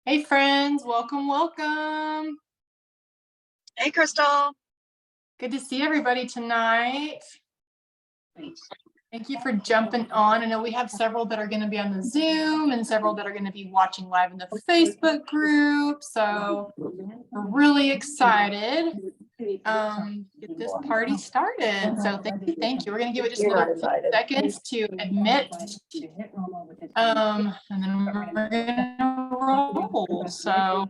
Hey friends, welcome, welcome. Hey, Crystal. Good to see everybody tonight. Thank you for jumping on. I know we have several that are going to be on the Zoom and several that are going to be watching live in the Facebook group. So we're really excited get this party started. So thank you. We're going to give it just a little few seconds to admit. And then we're going to roll. So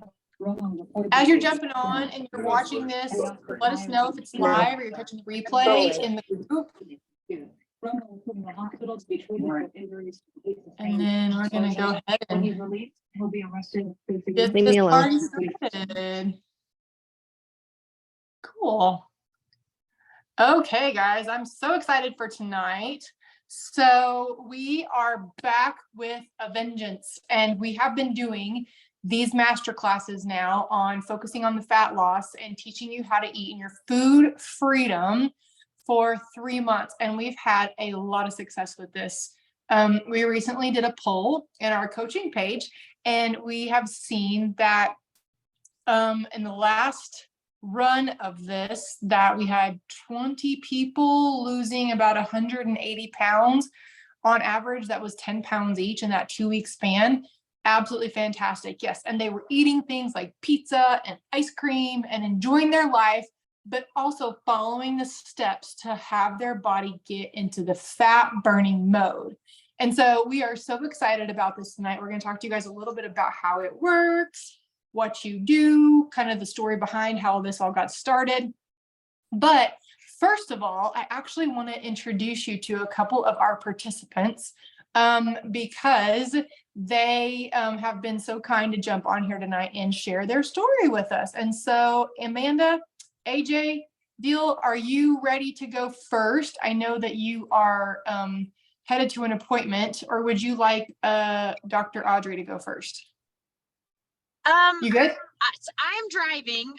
as you're jumping on and you're watching this, let us know if it's live or you're catching the replay in the group. And then we're going to go ahead and get this party started. Cool. Okay, guys, I'm so excited for tonight. So we are back with a vengeance, and we have been doing these master classes now on focusing on the fat loss and teaching you how to eat in your food freedom for 3 months. And we've had a lot of success with this. We recently did a poll in our coaching page, and we have seen that in the last run of this, that we had 20 people losing about 180 pounds on average. That was 10 pounds each in that 2-week span. Absolutely fantastic. Yes. And they were eating things like pizza and ice cream and enjoying their life, but also following the steps to have their body get into the fat burning mode. And so we are so excited about this tonight. We're going to talk to you guys a little bit about how it works, what you do, kind of the story behind how this all got started. But first of all, I actually want to introduce you to a couple of our participants because they have been so kind to jump on here tonight and share their story with us. And so Amanda, AJ, Deal, are you ready to go first? I know that you are headed to an appointment, or would you like Dr. Audrey to go first? You good? I am driving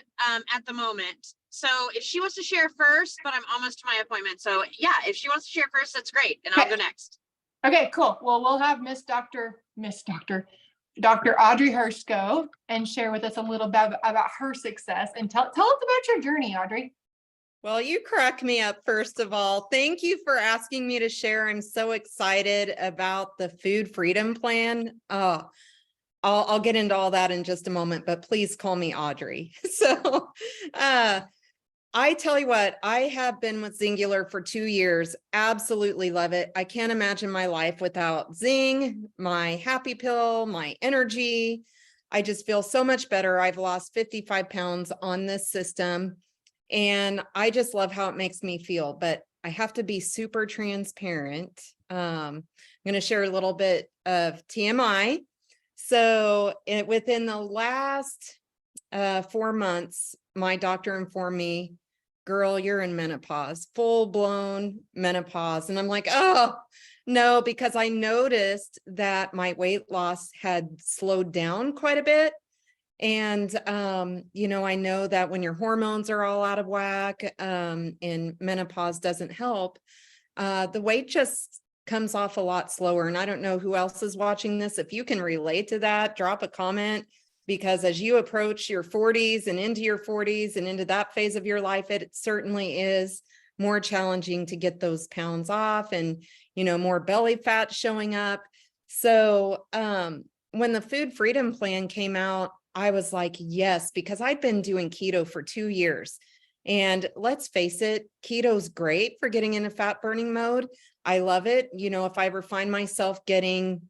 at the moment. So if she wants to share first, but I'm almost to my appointment. So yeah, if she wants to share first, that's great. And I'll go next. Okay, cool. Well, we'll have Dr. Audrey Hurst go and share with us a little bit about her success, and tell us about your journey, Audrey. Well, you crack me up, first of all. Thank you for asking me to share. I'm so excited about the food freedom plan. I'll get into all that in just a moment, but please call me Audrey. So I tell you what, I have been with Zingular for 2 years. Absolutely love it. I can't imagine my life without Zing, my happy pill, my energy. I just feel so much better. I've lost 55 pounds on this system, and I just love how it makes me feel. But I have to be super transparent. I'm going to share a little bit of TMI. So within the last 4 months, my doctor informed me, girl, you're in menopause, full blown menopause. And I'm like, oh no, because I noticed that my weight loss had slowed down quite a bit. And, I know that when your hormones are all out of whack, and menopause doesn't help, the weight just comes off a lot slower. And I don't know who else is watching this. If you can relate to that, drop a comment, because as you approach your 40s and into that phase of your life, it certainly is more challenging to get those pounds off, and, more belly fat showing up. So when the food freedom plan came out, I was like, yes, because I'd been doing keto for 2 years. And let's face it, keto's great for getting into fat burning mode. I love it. If I ever find myself having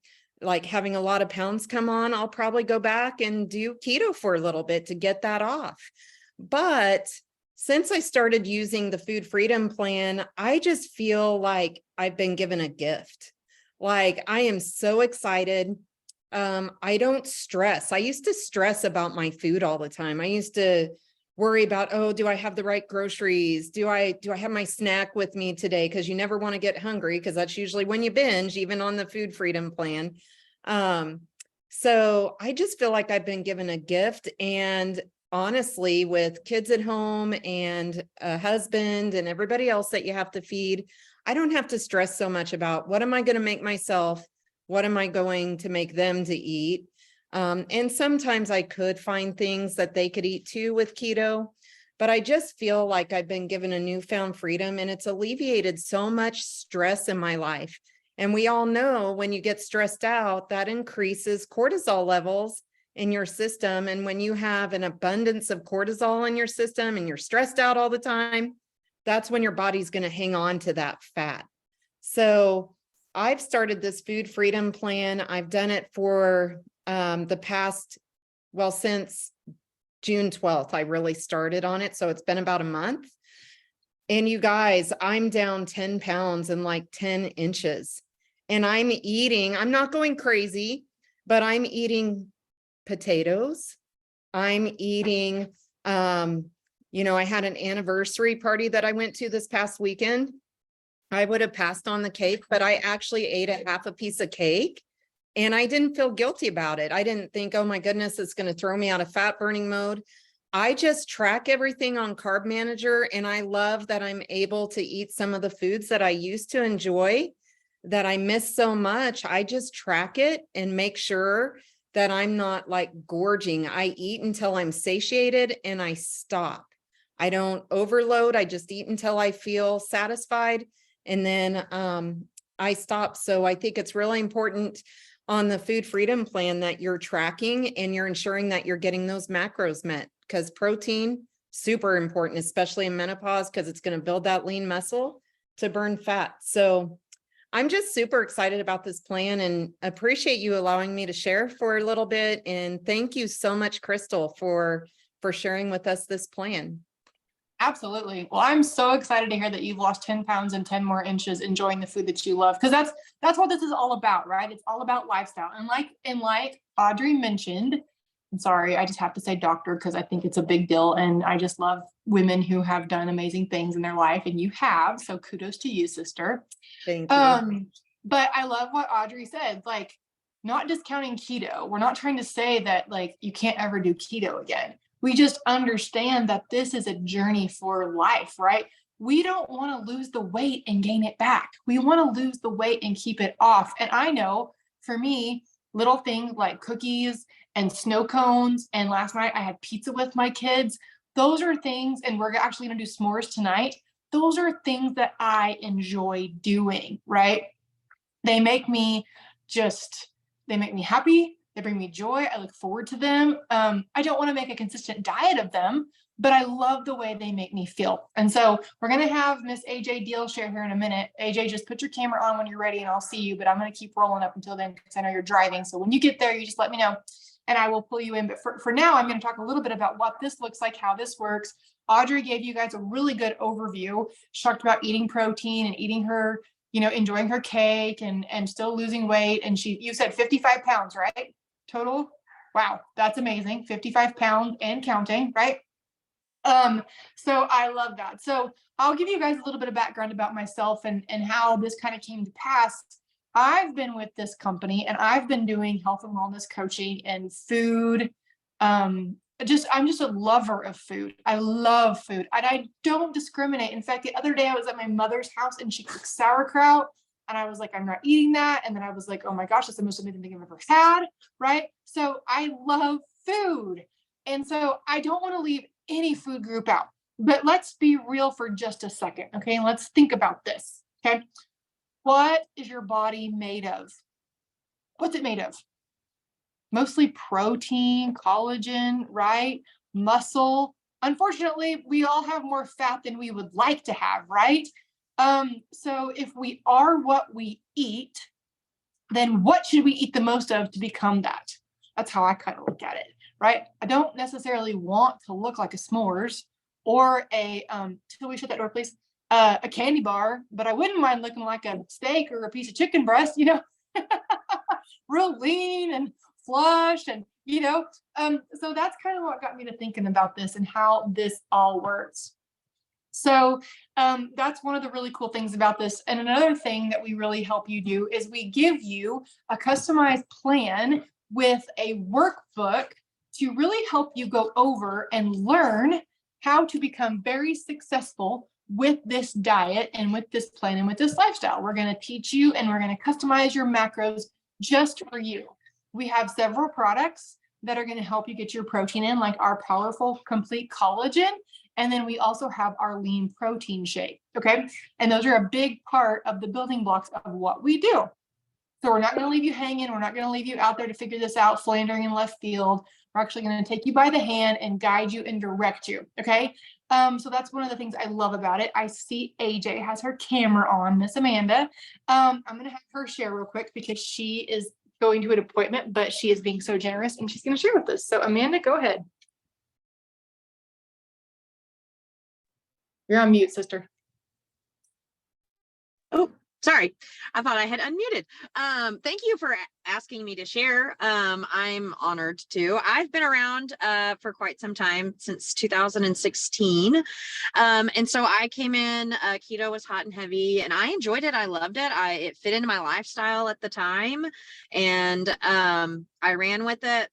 a lot of pounds come on, I'll probably go back and do keto for a little bit to get that off. But since I started using the food freedom plan, I just feel like I've been given a gift. Like, I am so excited. I don't stress. I used to stress about my food all the time. I used to worry about, oh, do I have the right groceries? Do I have my snack with me today? Because you never want to get hungry, because that's usually when you binge, even on the food freedom plan. So I just feel like I've been given a gift. And honestly, with kids at home and a husband and everybody else that you have to feed, I don't have to stress so much about what am I going to make myself? What am I going to make them to eat? And sometimes I could find things that they could eat too with keto, but I just feel like I've been given a newfound freedom and it's alleviated so much stress in my life. And we all know when you get stressed out, that increases cortisol levels in your system. And when you have an abundance of cortisol in your system and you're stressed out all the time, that's when your body's going to hang on to that fat. So I've started this food freedom plan. I've done it for the past, well, since June 12th, I really started on it. So it's been about a month. And you guys, I'm down 10 pounds and like 10 inches. And I'm not going crazy, but I'm eating potatoes. I'm eating, I had an anniversary party that I went to this past weekend. I would have passed on the cake, but I actually ate a half a piece of cake and I didn't feel guilty about it. I didn't think, oh my goodness, it's going to throw me out of fat burning mode. I just track everything on Carb Manager. And I love that I'm able to eat some of the foods that I used to enjoy that I miss so much. I just track it and make sure that I'm not like gorging. I eat until I'm satiated and I stop. I don't overload. I just eat until I feel satisfied. And then I stop. So I think it's really important on the food freedom plan that you're tracking and you're ensuring that you're getting those macros met, because protein, super important, especially in menopause, because it's going to build that lean muscle to burn fat. So I'm just super excited about this plan and appreciate you allowing me to share for a little bit. And thank you so much, Crystal, for sharing with us this plan. Absolutely. Well, I'm so excited to hear that you've lost 10 pounds and 10 more inches enjoying the food that you love, because that's what this is all about, right? It's all about lifestyle. And like Audrey mentioned, I'm sorry, I just have to say doctor because I think it's a big deal. And I just love women who have done amazing things in their life, and you have. So kudos to you, sister. Thank you. But I love what Audrey said, like not discounting keto. We're not trying to say that like you can't ever do keto again. We just understand that this is a journey for life, right? We don't want to lose the weight and gain it back. We want to lose the weight and keep it off. And I know for me, little things like cookies and snow cones. And last night I had pizza with my kids. Those are things, and we're actually going to do s'mores tonight. Those are things that I enjoy doing, right? They make me happy. They bring me joy. I look forward to them. I don't want to make a consistent diet of them, but I love the way they make me feel. And so we're going to have Miss AJ Deal share here in a minute. AJ, just put your camera on when you're ready and I'll see you, but I'm going to keep rolling up until then because I know you're driving. So when you get there, you just let me know and I will pull you in. But for now, I'm going to talk a little bit about what this looks like, how this works. Audrey gave you guys a really good overview. She talked about eating protein and eating her, enjoying her cake and still losing weight. And you said 55 pounds, right? Total. Wow, that's amazing. 55 pounds and counting, right? So I love that. So I'll give you guys a little bit of background about myself and how this kind of came to pass. I've been with this company and I've been doing health and wellness coaching and food. I'm just a lover of food. I love food and I don't discriminate. In fact, the other day I was at my mother's house and she cooked sauerkraut. And I was like, I'm not eating that. And then I was like, oh my gosh, that's the most amazing thing I've ever had, right? So I love food. And so I don't want to leave any food group out. But let's be real for just a second, okay? Let's think about this, okay? What is your body made of? What's it made of? Mostly protein, collagen, right? Muscle. Unfortunately, we all have more fat than we would like to have, right? So if we are what we eat, then what should we eat the most of to become that? That's how I kind of look at it, right? I don't necessarily want to look like a s'mores or till we shut that door, please, a candy bar, but I wouldn't mind looking like a steak or a piece of chicken breast, real lean and flush and, so that's kind of what got me to thinking about this and how this all works. So that's one of the really cool things about this. And another thing that we really help you do is we give you a customized plan with a workbook to really help you go over and learn how to become very successful with this diet and with this plan and with this lifestyle. We're going to teach you and we're going to customize your macros just for you. we have several products that are going to help you get your protein in, like our powerful complete collagen. And then we also have our lean protein shake. Okay. And those are a big part of the building blocks of what we do. So we're not going to leave you hanging. We're not going to leave you out there to figure this out, floundering in left field. We're actually going to take you by the hand and guide you and direct you. Okay. So that's one of the things I love about it. I see AJ has her camera on, Miss Amanda. I'm going to have her share real quick because she is going to an appointment, but she is being so generous and she's going to share with us. So Amanda, go ahead. You're on mute, sister. Oh, sorry. I thought I had unmuted. Thank you for asking me to share. I'm honored to. I've been around for quite some time, since 2016. And so I came in, keto was hot and heavy, and I enjoyed it. I loved it. It fit into my lifestyle at the time. And I ran with it.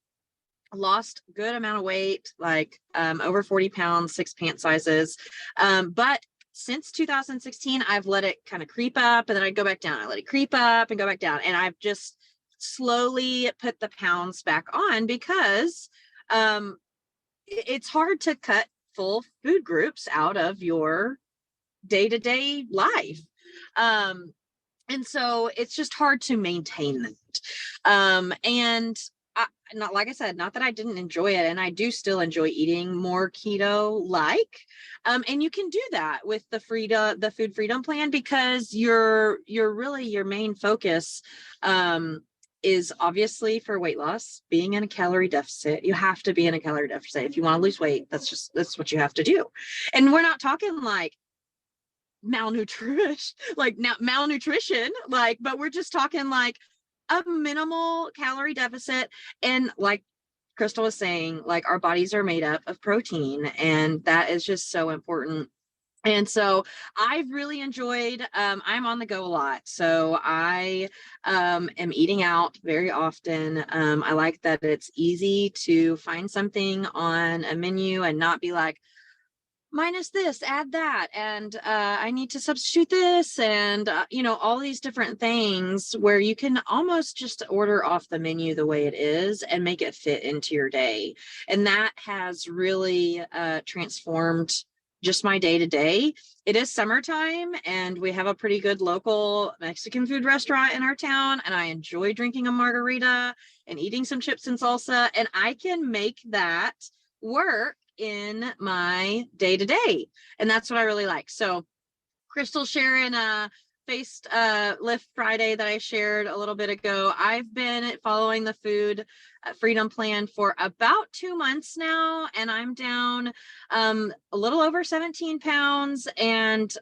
Lost a good amount of weight, like over 40 pounds, 6 pant sizes. But since 2016, I've let it kind of creep up, and then I go back down. I let it creep up and go back down. And I've just slowly put the pounds back on because it's hard to cut full food groups out of your day-to-day life. And so it's just hard to maintain that. And not, like I said, not that I didn't enjoy it, and I do still enjoy eating more keto like. And you can do that with the food freedom plan, because your main focus is obviously for weight loss, being in a calorie deficit. You have to be in a calorie deficit if you want to lose weight. That's what you have to do. And we're not talking like malnutrition, but we're just talking like a minimal calorie deficit. And like Crystal was saying, like, our bodies are made up of protein, and that is just so important. And so I've really enjoyed, I'm on the go a lot. So I am eating out very often. I like that it's easy to find something on a menu and not be like, minus this, add that, and I need to substitute this, and all these different things, where you can almost just order off the menu the way it is and make it fit into your day. And that has really transformed just my day to day. It is summertime, and we have a pretty good local Mexican food restaurant in our town, and I enjoy drinking a margarita and eating some chips and salsa, and I can make that work in my day-to-day. And that's what I really like. So Crystal sharing a faced lift Friday that I shared a little bit ago. I've been following the food freedom plan for about 2 months now, and I'm down a little over 17 pounds. And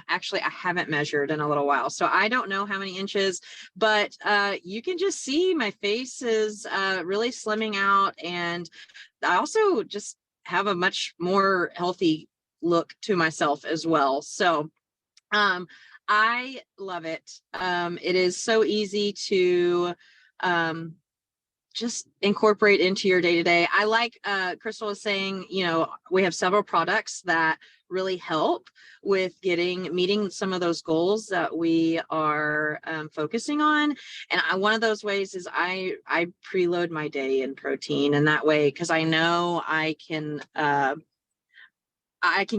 actually, I haven't measured in a little while, so I don't know how many inches, but you can just see my face is really slimming out. And I also just have a much more healthy look to myself as well. So I love it. It is so easy to just incorporate into your day-to-day. I like Crystal was saying, we have several products that really help with meeting some of those goals that we are focusing on. And one of those ways is I preload my day in protein, and that way, because I know I can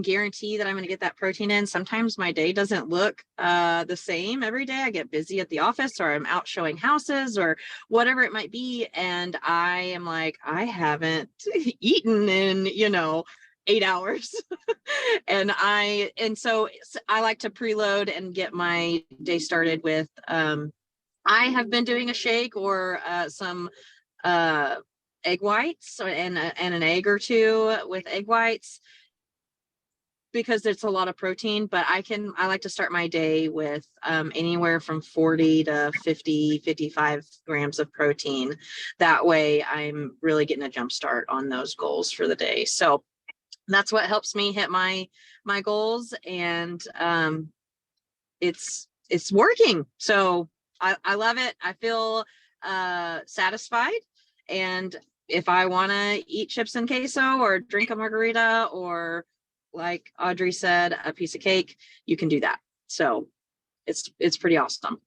guarantee that I'm going to get that protein in. Sometimes my day doesn't look the same every day. I get busy at the office, or I'm out showing houses, or whatever it might be. And I am like, I haven't eaten in, 8 hours. and so I like to preload and get my day started with, I have been doing a shake or some egg whites and an egg or two with egg whites, because it's a lot of protein. But I like to start my day with anywhere from 40 to 50, 55 grams of protein. That way I'm really getting a jump start on those goals for the day. So that's what helps me hit my goals. And it's working. So I love it. I feel satisfied. And if I want to eat chips and queso or drink a margarita, or like Audrey said, a piece of cake, you can do that. So it's pretty awesome.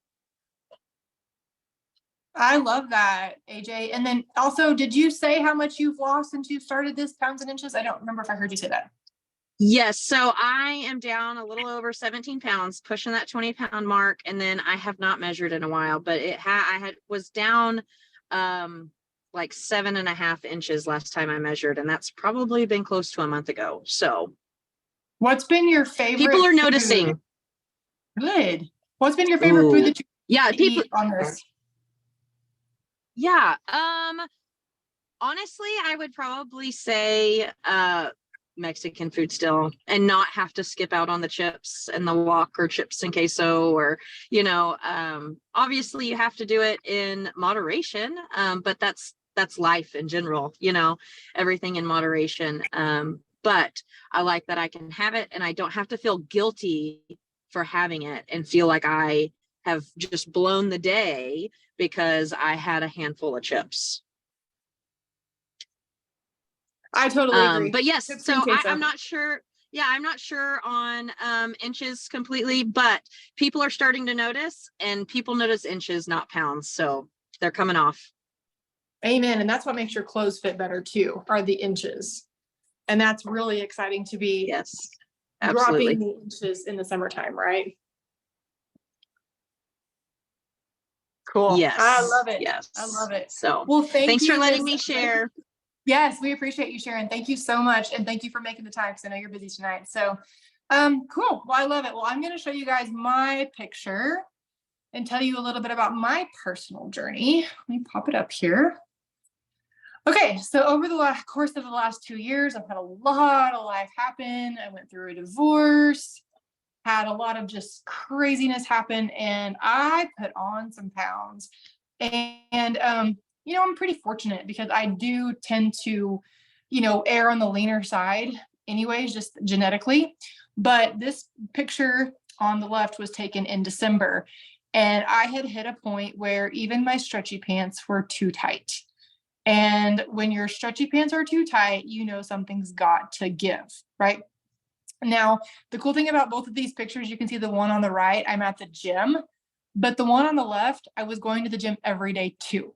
I love that, AJ. And then also, did you say how much you've lost since you started this, pounds and inches? I don't remember if I heard you say that. Yes, so I am down a little over 17 pounds, pushing that 20-pound mark, and then I have not measured in a while, but I was down like 7.5 inches last time I measured, and that's probably been close to a month ago. So What's been your favorite people are food? noticing. Good. What's been your favorite food Ooh. that you Yeah, people. eat on this? Yeah. Honestly, I would probably say Mexican food still, and not have to skip out on the chips and the wok or chips and queso, or obviously you have to do it in moderation, but that's life in general, everything in moderation. But I like that I can have it and I don't have to feel guilty for having it and feel like I have just blown the day because I had a handful of chips. I totally agree. But yes, Chips so and queso. I'm not sure. Yeah, I'm not sure on inches completely, but people are starting to notice, and people notice inches, not pounds. So they're coming off. Amen. And that's what makes your clothes fit better too, are the inches. And that's really exciting to be Yes, dropping absolutely. the inches in the summertime, right? Cool. Yes, I love it. yes. I love it. So Well, thanks for letting me share. Yes, we appreciate you sharing. Thank you so much. And thank you for making the time, because I know you're busy tonight. So cool. Well, I love it. Well, I'm going to show you guys my picture and tell you a little bit about my personal journey. Let me pop it up here. Okay, so over the course of the last 2 years, I've had a lot of life happen. I went through a divorce, had a lot of just craziness happen, and I put on some pounds. And I'm pretty fortunate because I do tend to, err on the leaner side anyways, just genetically. But this picture on the left was taken in December, and I had hit a point where even my stretchy pants were too tight. And when your stretchy pants are too tight, something's got to give, right? Now, the cool thing about both of these pictures, you can see the one on the right, I'm at the gym, but the one on the left, I was going to the gym every day too.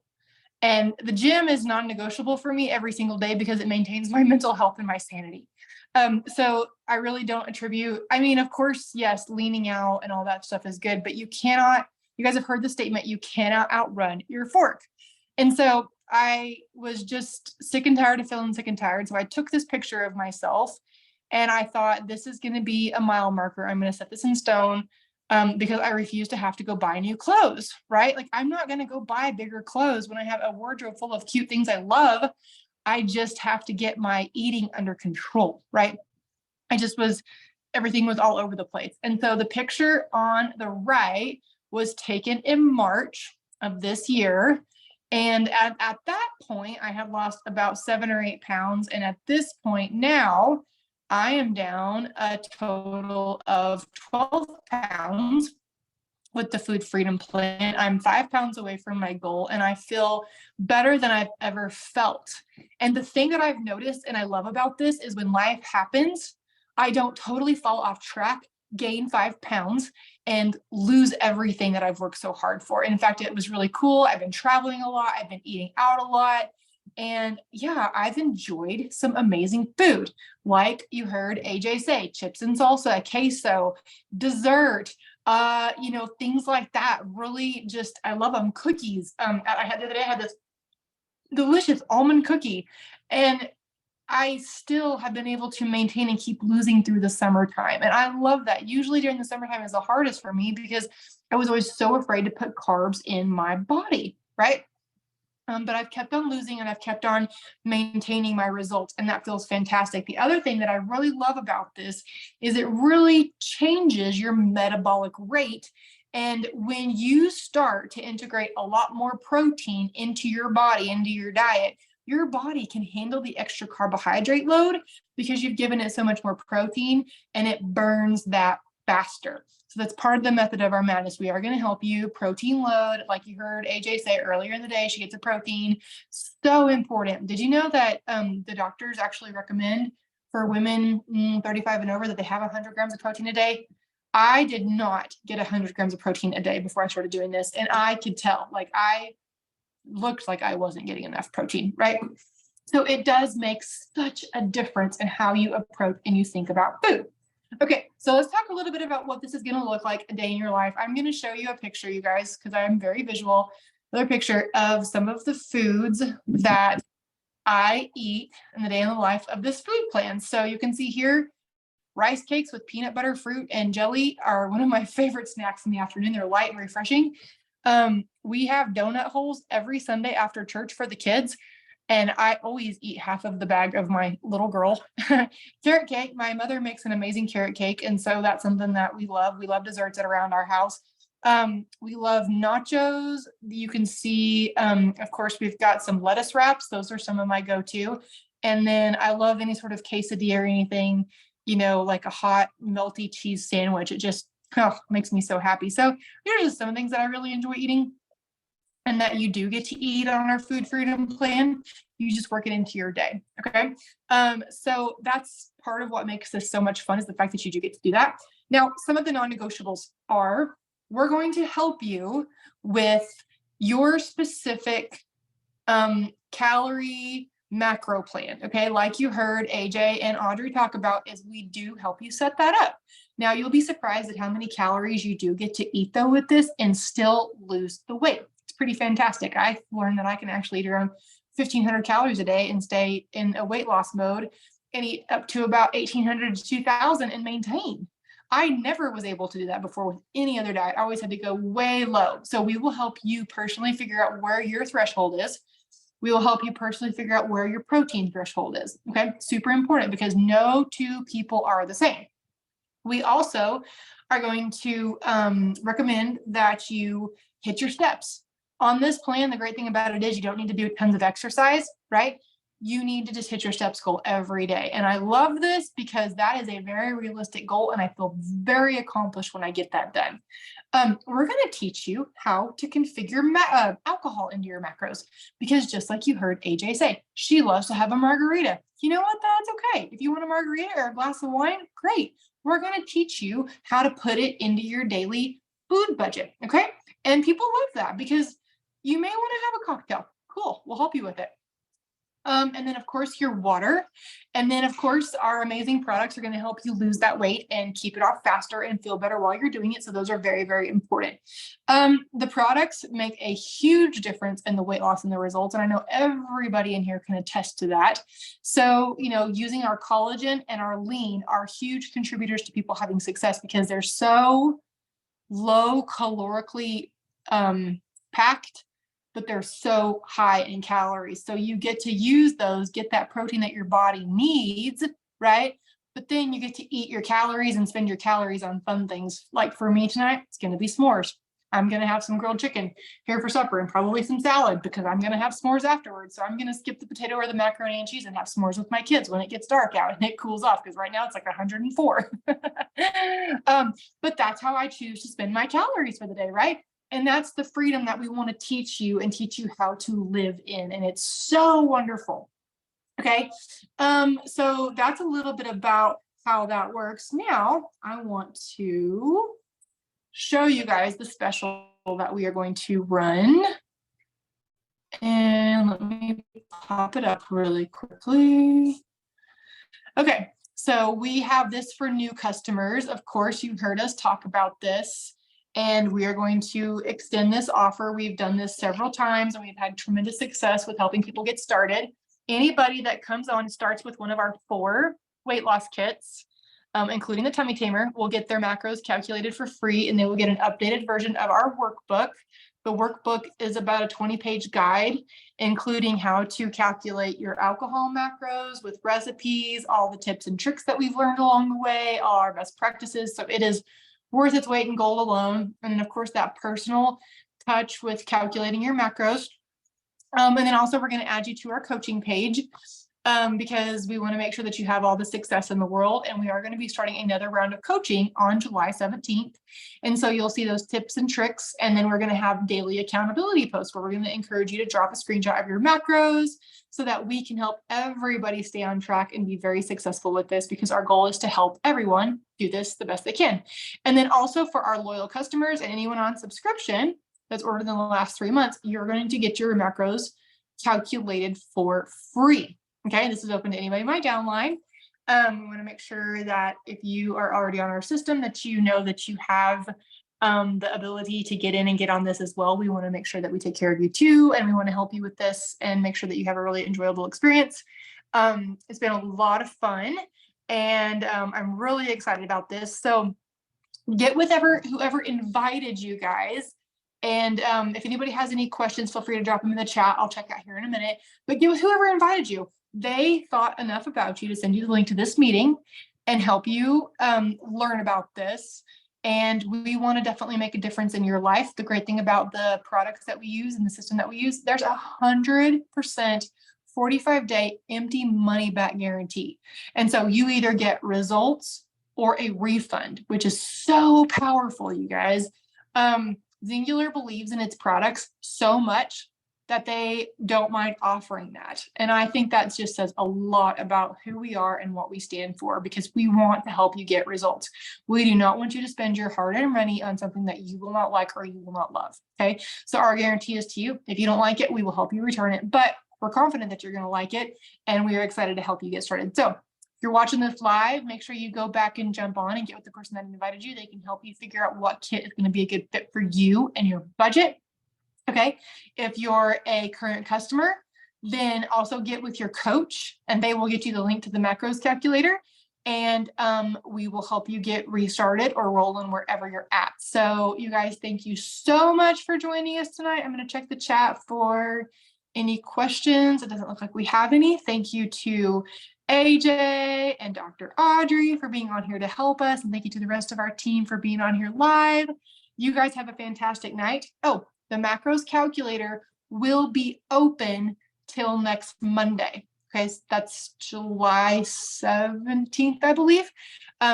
And the gym is non-negotiable for me every single day because it maintains my mental health and my sanity. So I really don't attribute, of course, yes, leaning out and all that stuff is good, but you guys have heard the statement, you cannot outrun your fork. And so I was just sick and tired of feeling sick and tired. So I took this picture of myself and I thought, this is going to be a mile marker. I'm going to set this in stone because I refuse to have to go buy new clothes, right? Like, I'm not going to go buy bigger clothes when I have a wardrobe full of cute things I love. I just have to get my eating under control, right? Everything was all over the place. And so the picture on the right was taken in March of this year. And at that point, I had lost about 7 or 8 pounds. And at this point now, I am down a total of 12 pounds with the Food Freedom Plan. I'm 5 pounds away from my goal, and I feel better than I've ever felt. And the thing that I've noticed and I love about this is when life happens, I don't totally fall off track, gain 5 pounds, and lose everything that I've worked so hard for. And in fact, it was really cool. I've been traveling a lot. I've been eating out a lot. And yeah, I've enjoyed some amazing food. Like you heard AJ say, chips and salsa, queso, dessert, things like that. Really just, I love them. Cookies. The other day I had this delicious almond cookie, and I still have been able to maintain and keep losing through the summertime. And I love that. Usually during the summertime is the hardest for me because I was always so afraid to put carbs in my body, right? But I've kept on losing and I've kept on maintaining my results, and that feels fantastic. The other thing that I really love about this is it really changes your metabolic rate. And when you start to integrate a lot more protein into your body, into your diet, your body can handle the extra carbohydrate load because you've given it so much more protein, and it burns that faster. So that's part of the method of our madness. We are going to help you protein load. Like you heard AJ say earlier in the day, she gets a protein. So important. Did you know that the doctors actually recommend for women 35 and over that they have 100 grams of protein a day? I did not get 100 grams of protein a day before I started doing this. And I could tell, like, I looked like I wasn't getting enough protein, right? So it does make such a difference in how you approach and you think about food. Okay, so let's talk a little bit about what this is going to look like a day in your life. I'm going to show you a picture, you guys, because I am very visual. Another picture of some of the foods that I eat in the day in the life of this food plan. So you can see here, rice cakes with peanut butter, fruit, and jelly are one of my favorite snacks in the afternoon. They're light and refreshing. We have donut holes every Sunday after church for the kids. And I always eat half of the bag of my little girl. Carrot cake. My mother makes an amazing carrot cake. And so that's something that we love. We love desserts at around our house. We love nachos. You can see, of course, we've got some lettuce wraps. Those are some of my go-to. And then I love any sort of quesadilla or anything, you know, like a hot melty cheese sandwich. It just makes me so happy. So these are just some things that I really enjoy eating and that you do get to eat on our food freedom plan. You just work it into your day. Okay. So that's part of what makes this so much fun, is the fact that you do get to do that. Now, some of the non-negotiables are, we're going to help you with your specific calorie macro plan. Okay. Like you heard AJ and Audrey talk about, is we do help you set that up. Now, you'll be surprised at how many calories you do get to eat though with this and still lose the weight. It's pretty fantastic. I learned that I can actually eat around 1,500 calories a day and stay in a weight loss mode and eat up to about 1,800 to 2,000 and maintain. I never was able to do that before with any other diet. I always had to go way low. So we will help you personally figure out where your threshold is. We will help you personally figure out where your protein threshold is. Okay, super important, because no two people are the same. We also are going to recommend that you hit your steps. On this plan, the great thing about it is you don't need to do tons of exercise, right? You need to just hit your steps goal every day. And I love this because that is a very realistic goal, and I feel very accomplished when I get that done. We're going to teach you how to configure alcohol into your macros, because just like you heard AJ say, she loves to have a margarita. You know what? That's okay. If you want a margarita or a glass of wine, great. We're going to teach you how to put it into your daily food budget. Okay. And people love that because you may want to have a cocktail. Cool. We'll help you with it. And then of course your water. And then of course our amazing products are going to help you lose that weight and keep it off faster and feel better while you're doing it. So those are very, very important. The products make a huge difference in the weight loss and the results. And I know everybody in here can attest to that. So, you know, using our collagen and our lean are huge contributors to people having success because they're so low calorically packed, but they're so high in calories. So you get to use those, get that protein that your body needs, right? But then you get to eat your calories and spend your calories on fun things. Like for me tonight, it's going to be s'mores. I'm going to have some grilled chicken here for supper and probably some salad because I'm going to have s'mores afterwards. So I'm going to skip the potato or the macaroni and cheese and have s'mores with my kids when it gets dark out and it cools off, because right now it's like 104. But that's how I choose to spend my calories for the day, right? And that's the freedom that we want to teach you and teach you how to live in. And it's so wonderful. Okay. So that's a little bit about how that works. Now I want to show you guys the special that we are going to run. And let me pop it up really quickly. Okay. So we have this for new customers. Of course, you've heard us talk about this. And we are going to extend this offer. We've done this several times and we've had tremendous success with helping people get started. Anybody that comes on and starts with one of our 4 weight loss kits, including the tummy tamer, will get their macros calculated for free, and they will get an updated version of our workbook. The workbook is about a 20-page guide, including how to calculate your alcohol macros with recipes, all the tips and tricks that we've learned along the way, all our best practices. So it is worth its weight in gold alone. And then of course that personal touch with calculating your macros. And then also we're going to add you to our coaching page because we want to make sure that you have all the success in the world. And we are going to be starting another round of coaching on July 17th. And so you'll see those tips and tricks. And then we're going to have daily accountability posts where we're going to encourage you to drop a screenshot of your macros so that we can help everybody stay on track and be very successful with this, because our goal is to help everyone do this the best they can. And then also for our loyal customers and anyone on subscription, that's ordered in the last 3 months, you're going to get your macros calculated for free. Okay, this is open to anybody in my downline. We want to make sure that if you are already on our system, that you know that you have the ability to get in and get on this as well. We want to make sure that we take care of you too, and we want to help you with this and make sure that you have a really enjoyable experience. It's been a lot of fun, and I'm really excited about this. So get with whoever invited you guys. And if anybody has any questions, feel free to drop them in the chat. I'll check out here in a minute. But get with whoever invited you. They thought enough about you to send you the link to this meeting and help you learn about this. And we want to definitely make a difference in your life. The great thing about the products that we use and the system that we use, there's 100% 45-day empty money back guarantee. And so you either get results or a refund, which is so powerful, you guys. Singular believes in its products so much that they don't mind offering that. And I think that just says a lot about who we are and what we stand for, because we want to help you get results. We do not want you to spend your hard-earned money on something that you will not like or you will not love. Okay. So our guarantee is to you. If you don't like it, we will help you return it, but we're confident that you're going to like it. And we are excited to help you get started. So if you're watching this live, make sure you go back and jump on and get with the person that invited you. They can help you figure out what kit is going to be a good fit for you and your budget. Okay. If you're a current customer, then also get with your coach and they will get you the link to the macros calculator, and we will help you get restarted or rolling wherever you're at. So you guys, thank you so much for joining us tonight. I'm going to check the chat for any questions. It doesn't look like we have any. Thank you to AJ and Dr. Audrey for being on here to help us. And thank you to the rest of our team for being on here live. You guys have a fantastic night. Oh, the macros calculator will be open till next Monday. Okay, so that's July 17th, I believe.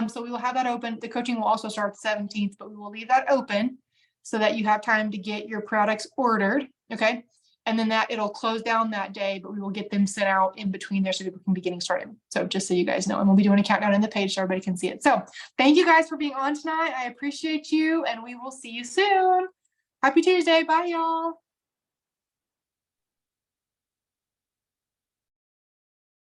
So we will have that open. The coaching will also start 17th, but we will leave that open so that you have time to get your products ordered. Okay. And then that it'll close down that day, but we will get them sent out in between there so people can be getting started. So just so you guys know, and we'll be doing a countdown in the page so everybody can see it. So thank you guys for being on tonight. I appreciate you, and we will see you soon. Happy Tuesday. Bye, y'all.